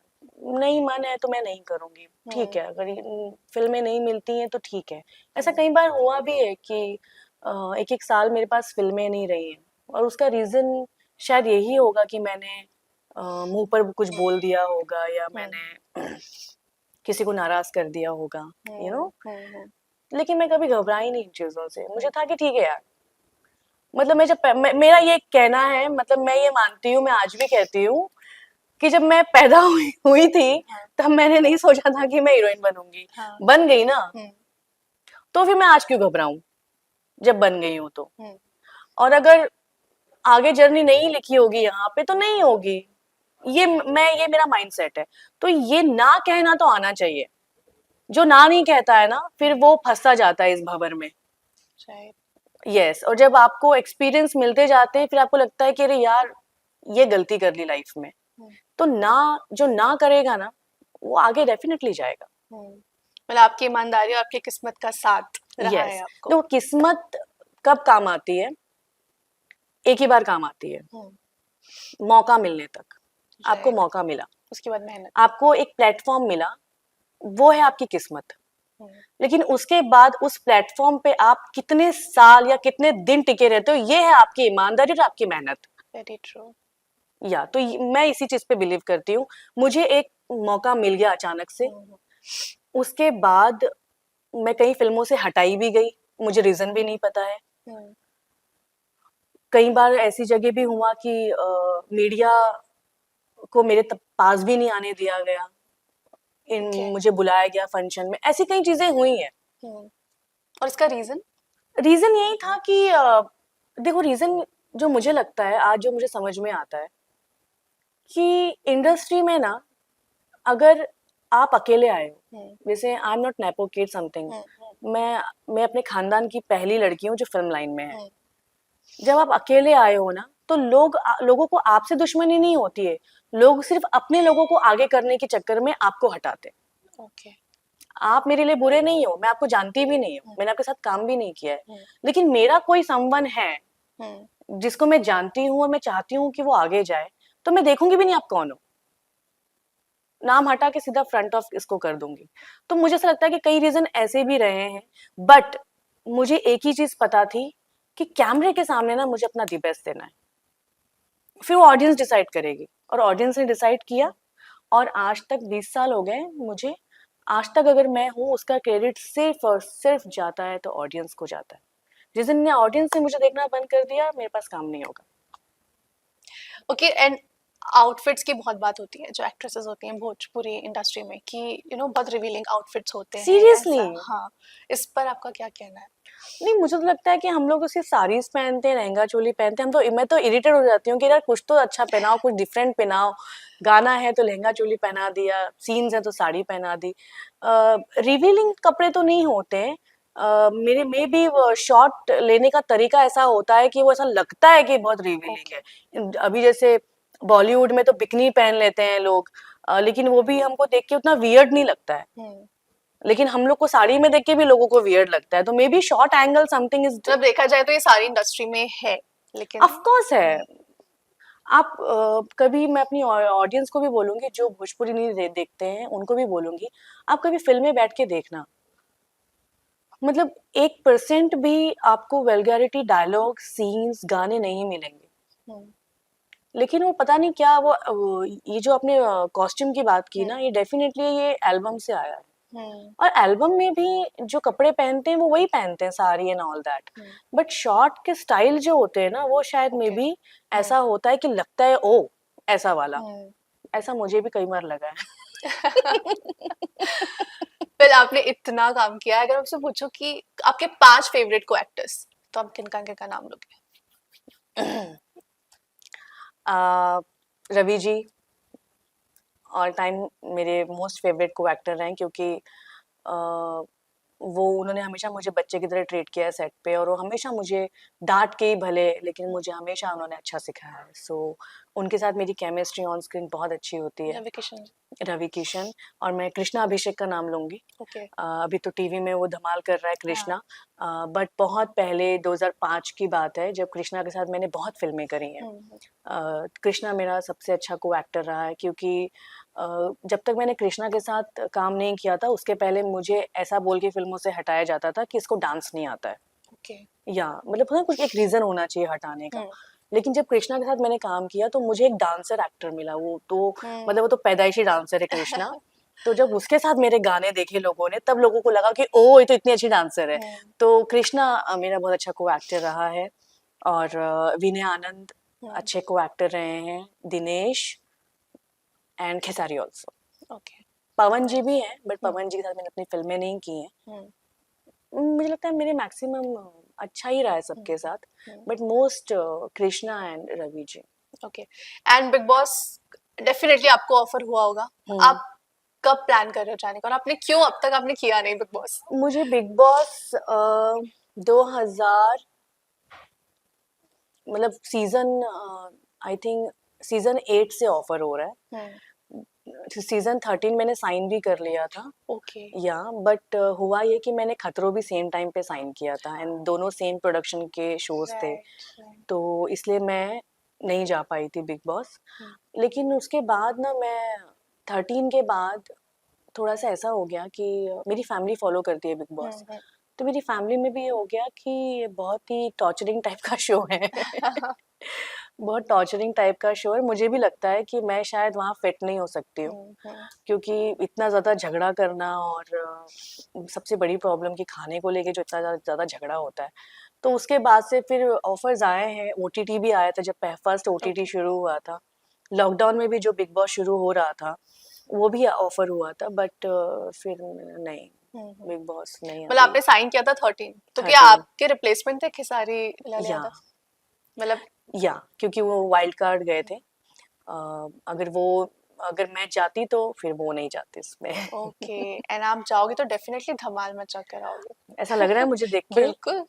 नहीं मन है तो मैं नहीं करूंगी, ठीक है। अगर फिल्में नहीं मिलती हैं तो ठीक है। ऐसा कई बार हुआ भी है कि एक एक साल मेरे पास फिल्में नहीं रही हैं, और उसका रीजन शायद यही होगा कि मैंने मुंह पर कुछ बोल दिया होगा, या मैंने किसी को नाराज कर दिया होगा, लेकिन मैं कभी घबराई नहीं इन चीजों से। मुझे था कि ठीक है यार, मतलब मेरा ये कहना है, मतलब मैं ये मानती हूँ, मैं आज भी कहती हूँ कि जब मैं पैदा हुई थी तब मैंने नहीं सोचा था कि मैं हीरोइन बनूंगी। बन गई ना, तो फिर मैं आज क्यों घबराऊं जब बन गई हूं तो। और अगर आगे जर्नी नहीं लिखी होगी यहाँ पे तो नहीं होगी, ये मेरा माइंडसेट है। तो ये ना कहना तो आना चाहिए। जो ना नहीं कहता है ना, फिर वो फंसता जाता है इस भंवर में। यस, और जब आपको एक्सपीरियंस मिलते जाते हैं, फिर आपको लगता है कि अरे यार ये गलती कर ली लाइफ में। तो ना, जो ना करेगा ना, वो आगे डेफिनेटली जाएगा। मतलब आपकी ईमानदारी और आपकी किस्मत का साथ रहा है आपको। तो किस्मत कब काम आती है? एक ही बार काम आती है, मौका मिलने तक। आपको मौका मिला, उसके बाद मेहनत, आपको एक प्लेटफॉर्म मिला, वो है आपकी किस्मत। लेकिन उसके बाद उस प्लेटफॉर्म पे आप कितने साल या कितने दिन टिके रहते हो, ये है आपकी ईमानदारी और आपकी मेहनत। Very true. या तो मैं इसी चीज पे बिलीव करती हूँ। मुझे एक मौका मिल गया अचानक से, उसके बाद मैं कई फिल्मों से हटाई भी गई, मुझे रीजन भी नहीं पता है। कई बार ऐसी जगह भी हुआ कि मीडिया को मेरे पास भी नहीं आने दिया गया, Okay. मुझे बुलाया गया फंक्शन में, ऐसी कई चीजें हुई हैं। और इसका रीजन? रीजन यही था कि देखो, रीजन जो मुझे लगता है आज, जो मुझे समझ में आता है कि इंडस्ट्री में ना, अगर आप अकेले आए हो, जैसे I am not nepo kid something, मैं अपने खानदान की पहली लड़की हूँ जो फिल्म लाइन में है। जब आप अकेले आए हो ना, तो लोगों को आपसे दुश्मनी नहीं होती है, लोग सिर्फ अपने लोगों को आगे करने के चक्कर में आपको हटाते। ओके। आप मेरे लिए बुरे नहीं हो, मैं आपको जानती भी नहीं हूँ, मैंने आपके साथ काम भी नहीं किया है, लेकिन मेरा कोई संबंध है जिसको मैं जानती हूँ और मैं चाहती हूँ कि वो आगे जाए, तो मैं देखूंगी भी नहीं आप कौन हो, नाम हटा के सीधा फ्रंट ऑफ इसको कर दूंगी। तो मुझे ऐसा लगता है कि कई रीजन ऐसे भी रहे हैं, बट मुझे एक ही चीज पता थी कि कैमरे के सामने ना मुझे अपना दी बेस्ट देना है, फिर वो ऑडियंस डिसाइड करेगी, और ऑडियंस ने डिसाइड किया। और आज तक 20 साल हो गए मुझे, आज तक अगर मैं हूँ, उसका क्रेडिट सिर्फ और सिर्फ जाता है तो ऑडियंस को जाता है। जिस दिन ने ऑडियंस ने मुझे देखना बंद कर दिया, मेरे पास काम नहीं होगा। ओके। एंड आउटफिट्स की बहुत बात होती है, जो एक्ट्रेसेस होती हैं भोजपुरी इंडस्ट्री में, कि बहुत रिवीलिंग आउटफिट्स होते हैं सीरियसली? ऐसा। हाँ, इस पर आपका क्या कहना है? नहीं, मुझे तो लगता है कि हम लोग सिर्फ साड़ीज पहनते हैं, लहंगा चोली पहनते हैं, मैं तो इरिटेट हो जाती हूँ कि यार कुछ तो अच्छा पहनाओ, कुछ डिफरेंट पहनाओ। गाना है तो लहंगा चोली पहना दिया, सीन्स है तो साड़ी पहना दी। रिवीलिंग कपड़े तो नहीं होते हैं। मेरे में भी शॉट लेने का तरीका ऐसा होता है कि वो ऐसा लगता है कि बहुत रिवीलिंग है। अभी जैसे बॉलीवुड में तो बिकनी पहन लेते हैं लोग, लेकिन वो भी हमको देख के उतना वियर्ड नहीं लगता है, लेकिन हम लोग को साड़ी में देख के भी लोगों को वियर्ड लगता है। तो may be short angle something is, जब देखा जाए तो ये सारी इंडस्ट्री में है, लेकिन ऑफ कोर्स है। आप कभी, मैं अपनी ऑडियंस को भी बोलूंगी जो भोजपुरी नहीं देखते हैं, उनको भी बोलूंगी, आप कभी फिल्में बैठ के देखना, मतलब 1% भी आपको वेलगैरिटी डायलॉग सीन्स गाने नहीं मिलेंगे। लेकिन वो पता नहीं क्या, ये जो आपने कॉस्ट्यूम की बात की ना, ये डेफिनेटली ये एल्बम से आया है। और एल्बम में भी जो कपड़े पहनते हैं वो वही पहनते हैं, sari and all that, but short के स्टाइल जो होते हैं ना, वो शायद में भी ऐसा होता है कि लगता है ओ ऐसा वाला। ऐसा मुझे भी कई बार लगा है। फिर आपने इतना काम किया है, अगर आपसे पूछो कि आपके 5 फेवरेट को एक्टर्स, तो आप किनका नाम लोगे? रवि जी ऑल टाइम मेरे मोस्ट फेवरेट को एक्टर हैं, क्योंकि वो, उन्होंने हमेशा मुझे बच्चे की तरह ट्रीट किया है सेट पे, और वो हमेशा मुझे डांट के ही भले, लेकिन मुझे हमेशा उन्होंने अच्छा सिखाया है। सो उनके साथ मेरी केमिस्ट्री ऑन स्क्रीन बहुत अच्छी होती है। रवि किशन। और मैं कृष्णा अभिषेक का नाम लूंगी। अभी तो टीवी में वो धमाल कर रहा है कृष्णा, बट बहुत पहले 2005 की बात है जब कृष्णा के साथ मैंने बहुत फिल्में करी हैं। कृष्णा मेरा सबसे अच्छा को एक्टर रहा है, क्योंकि जब तक मैंने कृष्णा के साथ काम नहीं किया था, उसके पहले मुझे ऐसा बोल के फिल्मों से हटाया जाता था कि इसको डांस नहीं आता है। या मतलब ना, कुछ एक रीजन होना चाहिए हटाने का। लेकिन जब कृष्णा के साथ मैंने काम किया तो मुझे एक डांसर एक्टर मिला, वो तो मतलब वो तो पैदाइशी डांसर है कृष्णा। तो जब उसके साथ मेरे गाने देखे लोगों ने, तब लोगों को लगा कि ओ, ये तो इतनी अच्छी डांसर है। तो कृष्णा मेरा बहुत अच्छा को एक्टर रहा है। और विनय आनंद अच्छे को एक्टर रहे हैं, दिनेश एंड खेसारी ऑल्सो। पवन जी भी हैं, बट पवन जी के साथ मैंने अपनी फिल्में नहीं की हैं। मुझे लगता है मेरे मैक्सिमम अच्छा ही रहा है सबके साथ, but most Krishna and Ravi ji. Okay. And Bigg Boss definitely आपको ऑफर हुआ होगा, आप कब प्लान कर रहे हो जाने का, और आपने क्यों अब तक आपने किया नहीं बिग बॉस? मुझे बिग बॉस 2000 मतलब सीजन, आई थिंक सीजन 8 से ऑफर हो रहा है। सीजन 13 मैंने साइन भी कर लिया था। या बट हुआ ये कि मैंने खतरों भी सेम टाइम पे साइन किया था, एंड दोनों सेम प्रोडक्शन के शोज थे, तो इसलिए मैं नहीं जा पाई थी बिग बॉस। लेकिन उसके बाद ना, मैं 13 के बाद थोड़ा सा ऐसा हो गया कि मेरी फैमिली फॉलो करती है बिग बॉस, तो मेरी फैमिली में भी ये हो गया कि ये बहुत ही टॉर्चरिंग टाइप का शो है। बहुत टॉर्चरिंग टाइप का शो है। मुझे भी लगता है कि मैं शायद वहाँ फिट नहीं हो सकती हूँ, क्योंकि इतना ज़्यादा झगड़ा करना और सबसे बड़ी प्रॉब्लम कि खाने को लेके जो इतना ज़्यादा झगड़ा होता है। तो उसके बाद से फिर ऑफर्स आए हैं, ओटीटी भी आया था जब फर्स्ट ओटीटी ओके। शुरू हुआ था। लॉकडाउन में भी जो बिग बॉस शुरू हो रहा था वो भी ऑफर हुआ था, बट फिर नहीं, बिग बॉस नहीं मतलब अभी। आपने साइन किया था 13, तो क्या 13 आपके रिप्लेसमेंट थे खेसारी लाल या यादव? मतलब या क्योंकि वो वाइल्ड कार्ड गए थे। अगर वो अगर मैं जाती तो फिर वो नहीं जाते इसमें। ओके, एंड आप जाओगे तो डेफिनेटली धमाल मचा कर आओगे। ऐसा लग रहा है मुझे देख के। बिल्कुल।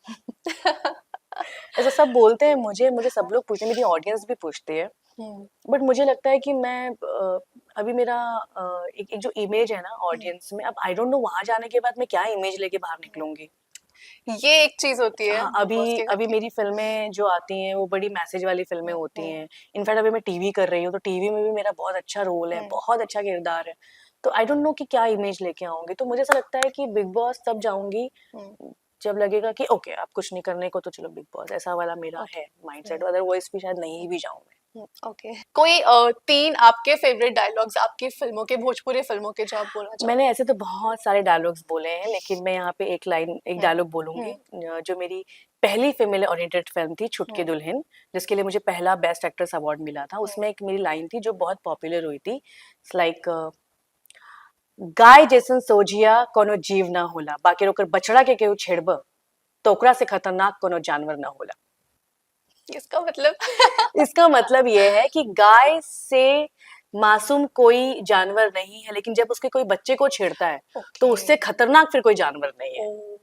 ऐसा सब बोलते हैं मुझे, सब लोग पूछते हैं, मेरी ऑडियंस भी पूछती है। हम्म, बट मुझे लगता है कि मैं अभी मेरा एक जो इमेज है ना ऑडियंस में, अब आई डोंट नो वहां जाने के बाद मैं क्या इमेज लेके बाहर निकलूंगी। ये एक चीज होती है हाँ, बिग बॉस अभी के घर अभी की। मेरी फ़िल्में जो आती हैं वो बड़ी मैसेज वाली फ़िल्में होती हैं। इनफैक्ट अभी मैं टीवी कर रही हूँ, तो टीवी में भी मेरा बहुत अच्छा रोल है, हम्म, बहुत अच्छा किरदार है। तो आई डोंट नो कि क्या इमेज लेके आऊँगी। तो मुझे ऐसा लगता है कि बिग बॉस तब जाऊँगी हम्म, जब लगेगा कि ओके, अब कुछ नहीं करने को तो चलो बिग बॉस, ऐसा वाला मेरा ओके। है माइंडसेट। अदरवाइज़ भी शायद नहीं भी जाऊँ मैं। ओके, कोई तीन आपके फेवरेट डायलॉग्स आपकी फिल्मों के, भोजपुरी फिल्मों के, जो आप बोलना चाहो? मैंने ऐसे तो बहुत सारे डायलॉग्स बोले हैं, लेकिन मैं यहाँ पे एक हम्म, डायलॉग बोलूँगी हम्म, जो मेरी पहली फीमेल ओरिएंटेड फ़िल्म थी, छुटकी हम्म, दुल्हन, जिसके लिए मुझे पहला बेस्ट एक्ट्रेस अवार्ड मिला था। हम्म, उसमें एक मेरी लाइन थी जो बहुत पॉपुलर हुई थी। इट्स लाइक गाय जैसन सोजिया कोनो जीव ना होला, बाकी ओकर बछड़ा के केहू छेड़ब तो ओकरा से खतरनाक कोनो जानवर ना होला। इसका मतलब? इसका मतलब ये है कि गाय से मासूम कोई जानवर नहीं है, लेकिन जब उसके कोई बच्चे को छेड़ता है तो ओके। उससे खतरनाक फिर कोई जानवर नहीं है। ओ,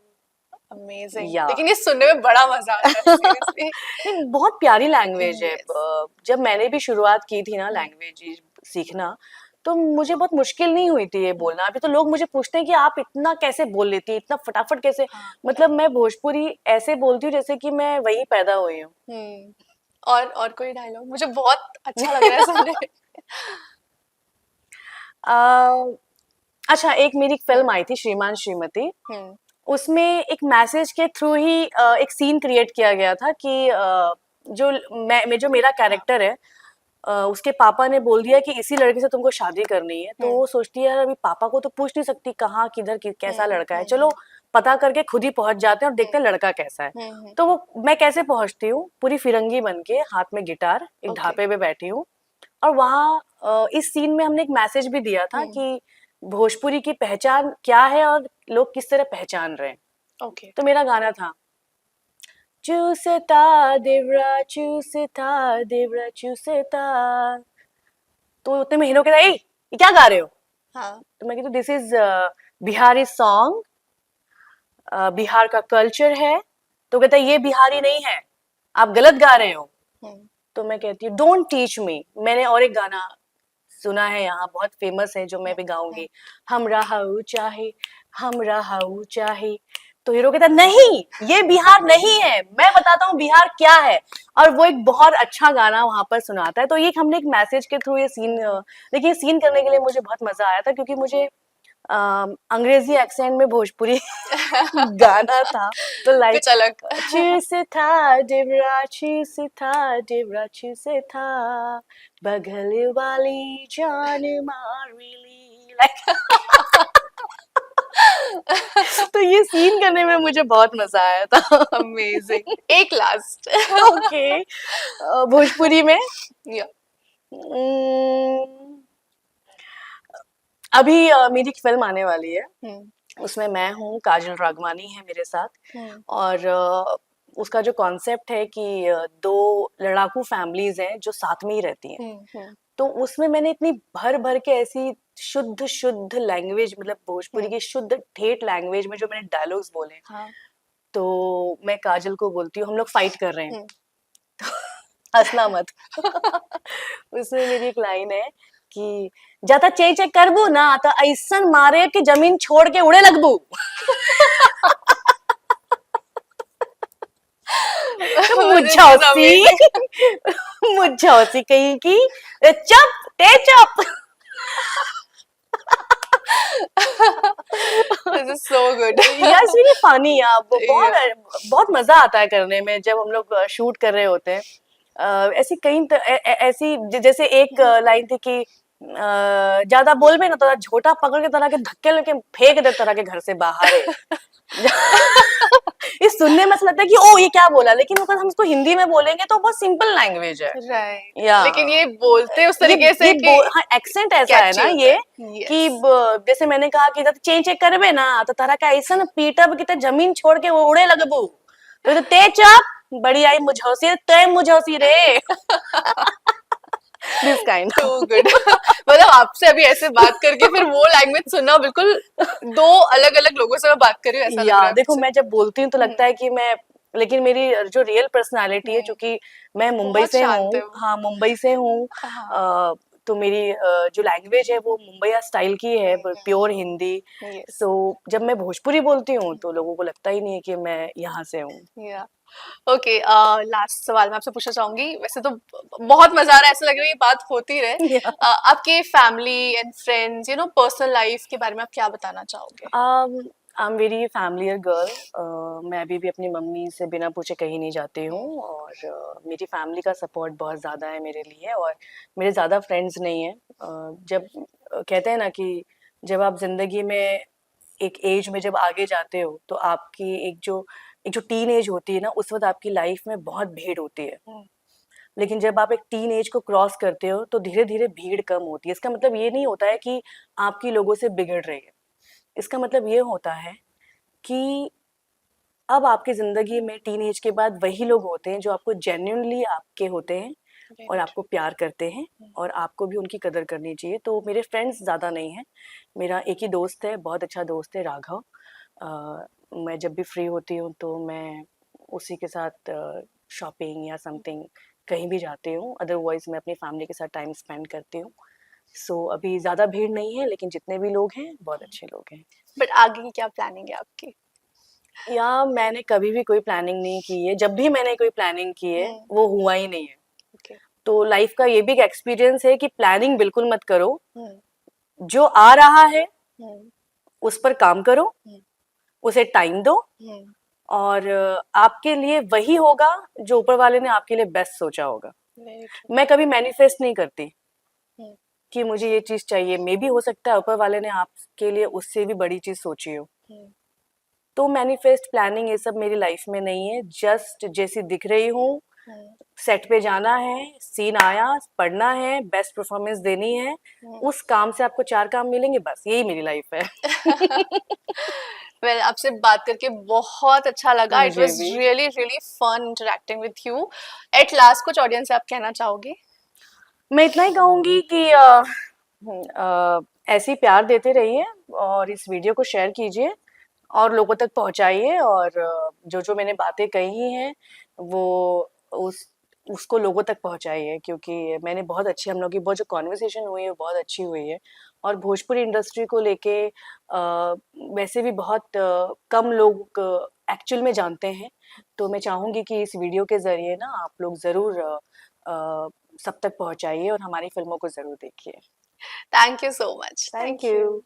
अमेजिंग, या लेकिन ये सुनने में बड़ा मजा आता है सीरियसली। नहीं, बहुत प्यारी लैंग्वेज है। यस। जब मैंने भी शुरुआत की थी ना लैंग्वेज सीखना, तो मुझे बहुत मुश्किल नहीं हुई थी ये बोलना। अभी तो लोग मुझे पूछते हैं कि आप इतना कैसे बोल लेती हैं, इतना फटाफट कैसे। हाँ। मतलब मैं भोजपुरी ऐसे बोलती हूँ जैसे कि मैं वहीं पैदा हुई हूँ। हम्म। और कोई डायलॉग मुझे बहुत अच्छा लग रहा है सुनने। अ, अच्छा, एक मेरी हम्म, फिल्म आई थी श्रीमान श्रीमती। हम्म, उसमें एक मैसेज के थ्रू ही एक सीन क्रिएट किया गया था कि जो मेरा हाँ, कैरेक्टर है, उसके पापा ने बोल दिया कि इसी लड़के से तुमको शादी करनी है। तो हम्म, वो सोचती है यार, अभी पापा को तो पूछ नहीं सकती कहाँ किधर कैसा हम्म, लड़का है, चलो पता करके खुद ही पहुंच जाते हैं और देखते हैं लड़का कैसा है। हम्म। तो वो मैं कैसे पहुंचती हूँ, पूरी फिरंगी बन के, हाथ में गिटार, एक ओके। ढाबे पे बैठी हूँ। और वहाँ इस सीन में हमने एक मैसेज भी दिया था हम्म। कि भोजपुरी की पहचान क्या है और लोग किस तरह पहचान रहे हैं। ओके। तो मेरा गाना था, चूसता देवरा चूसता, देवरा चूसता। तो उतने में हीरो कहता, ए ये क्या गा रहे हो? हाँ। तो मैं कहती this is Bihari song, Bihar का कल्चर है। तो कहता ये बिहारी नहीं है, आप गलत गा रहे हो। हम्म, तो मैं कहती हूँ डोंट टीच मी। मैंने और एक गाना सुना है यहाँ, बहुत फेमस है, जो मैं भी हम्म, गाऊंगी, हम रहाऊ चाहे, हम रहाऊ चाहे। तो हीरो कहता नहीं, ये बिहार नहीं है, मैं बताता हूँ बिहार क्या है। और वो एक बहुत अच्छा गाना वहां पर सुनाता है। तो ये हमने एक मैसेज के थ्रू ये सीन, देखिए सीन करने के लिए मुझे बहुत मजा आया था, क्योंकि मुझे अंग्रेजी एक्सेंट में भोजपुरी गाना था। तो लाइक कुछ अलग। चूसे था डिबरा, चूसे था डिबरा, चूसे था बगल वाली जान मारी ली, लाइक। तो ये सीन करने में मुझे बहुत मजा आया था। अमेजिंग, एक लास्ट। ओके, भोजपुरी में या। उम्म, अभी मेरी एक फिल्म आने वाली है। हम्म, उसमें मैं हूँ, काजल राघवानी है मेरे साथ। हम्म, और उसका जो कॉन्सेप्ट है कि दो लड़ाकू फैमिलीज हैं जो साथ में ही रहती हैं। हम्म, तो उसमें मैंने इतनी भर भर के ऐसी शुद्ध शुद्ध लैंग्वेज, मतलब भोजपुरी हम्म, की शुद्ध ठेठ लैंग्वेज में जो मैंने डायलॉग्स बोले, हाँ, तो मैं काजल को बोलती हूँ, हम लोग फाइट कर रहे हैं, हम्म। हंसना मत। उसमें मेरी एक लाइन है कि ज्यादा चेक चेक करबू ना तो ऐसन मारे कि जमीन छोड़ के उड़े लगबू। दिस इज मुझौसी, अमेजिंग। मुझौसी कहीं की, चुप ते चुप। This is so good. यार इट्स रियली फनी, आप बहुत बहुत मजा आता है करने में जब हम लोग शूट कर रहे होते हैं। ऐसी ऐसी जैसे एक लाइन थी कि ज्यादा बोल भी ना तो झोटा पकड़ के तरह के धक्के लेके फेंक दे तरह के घर से बाहर है। ये सुनने में ऐसा लगता है कि ओ ये क्या बोला, लेकिन अगर हम इसको हिंदी में बोलेंगे तो बहुत सिंपल लैंग्वेज है। राइट, या लेकिन ये बोलते उस ये तरीके से कि हाँ एक्सेंट ऐसा है कैची ना होता ये है। कि यस, जैसे मैंने कहा कि जब चेंज चेक करबे ना तो तारा का ऐसा ना पीटब कि ते जमीन छोड़ के वो उड़े लगबू तो ते चप बड़ी आई मुझौसी तय मुझौसी रे। This kind too good. मतलब आपसे अभी ऐसे बात करके फिर वो लैंग्वेज सुनना बिल्कुल दो अलग अलग लोगों से मैं बात कर रही हूँ ऐसा लग रहा या है देखो मुझे। मैं जब बोलती हूँ तो लगता है कि मैं, लेकिन मेरी जो रियल पर्सनालिटी है हम्म, चूंकि मैं मुंबई बहुत से शांत हूँ, है वो। हाँ मुंबई से हूँ, हाँ। तो मेरी जो लैंग्वेज है वो मुंबईया स्टाइल की है, प्योर हिंदी। यस। सो जब मैं भोजपुरी बोलती हूँ तो लोगों को लगता ही नहीं है कि मैं यहाँ से हूँ। या ओके, लास्ट सवाल मैं आपसे पूछना चाहूंगी, वैसे तो बहुत मजा आ रहा है, ऐसा लग रहा है ये बात होती रहे। आपके family and friends, personal life के बारे में आप क्या बताना चाहोगे? I am very familiar girl. मैं अभी भी अपनी मम्मी से बिना पूछे कहीं नहीं जाती हूँ, और मेरी फैमिली का सपोर्ट बहुत ज़्यादा है मेरे लिए, और मेरे ज़्यादा फ्रेंड्स नहीं हैं। जब कहते हैं ना कि जब आप ज़िंदगी में एक एज में जब आगे जाते हो तो आपकी एक जो टीन एज होती है ना, उस वक्त आपकी लाइफ में बहुत भीड़ होती है। हम्म, लेकिन जब आप एक टीन एज को क्रॉस करते हो तो धीरे धीरे भीड़ कम होती है। इसका मतलब ये नहीं होता है कि आपकी लोगों से बिगड़ रही है। इसका मतलब ये होता है कि अब आपकी ज़िंदगी में टीन एज के बाद वही लोग होते हैं जो आपको जेन्युइनली आपके होते हैं और राइट। आपको प्यार करते हैं, और आपको भी उनकी कदर करनी चाहिए। तो मेरे फ्रेंड्स ज़्यादा नहीं हैं। मेरा एक ही दोस्त है, बहुत अच्छा दोस्त है, राघव। मैं जब भी फ्री होती हूँ तो मैं उसी के साथ शॉपिंग या समथिंग कहीं भी जाती हूँ, अदरवाइज़ मैं अपनी फैमिली के साथ टाइम स्पेंड करती हूँ। सो अभी ज़्यादा भीड़ नहीं है, लेकिन जितने भी लोग हैं बहुत अच्छे लोग हैं। बट आगे की क्या प्लानिंग है आपकी? या मैंने कभी भी कोई प्लानिंग नहीं की है, जब भी मैंने कोई प्लानिंग की है हम्म। वो हुआ ही नहीं है। ओके। तो लाइफ का ये भी एक एक्सपीरियंस है कि प्लानिंग बिल्कुल मत करो, हम्म। जो आ रहा है हम्म। उस पर काम करो, हम्म। उसे टाइम दो, हम्म। और आपके लिए वही होगा जो ऊपर वाले ने आपके लिए बेस्ट सोचा होगा। Very true. मैं कभी मैनिफेस्ट नहीं करती हम्म। कि मुझे ये चीज चाहिए, मे भी हो सकता है ऊपर वाले ने आपके लिए उससे भी बड़ी चीज सोची हो। हम्म। तो मैनिफेस्ट प्लानिंग ये सब मेरी लाइफ में नहीं है। जस्ट जैसी दिख रही हूँ, हम्म। सेट पे जाना है, सीन आया, पढ़ना है, बेस्ट परफॉर्मेंस देनी है, हम्म। उस काम से आपको 4 काम मिलेंगे, बस यही मेरी लाइफ है। वेल, आपसे बात करके बहुत अच्छा लगा। इट मुझे वाज भी। Really really fun interacting with you. At last कुछ ऑडियंस से आप कहना चाहोगे? मैं इतना ही कहूंगी कि ऐसे ही प्यार देते रहिए, और इस वीडियो को शेयर कीजिए और लोगों तक पहुंचाइए, और जो जो मैंने बातें कही हैं वो उस उसको लोगों तक पहुंचाइए, क्योंकि मैंने बहुत अच्छी, हम लोग की बहुत जो कॉन्वर्सेशन हुई है वो बहुत अच्छी हुई है। और भोजपुरी इंडस्ट्री को लेके वैसे भी बहुत कम लोग एक्चुअल में जानते हैं। तो मैं चाहूंगी कि इस वीडियो के जरिए ना आप लोग ज़रूर सब तक पहुंचाइए और हमारी फिल्मों को ज़रूर देखिए। Thank you so much. Thank thank you. You.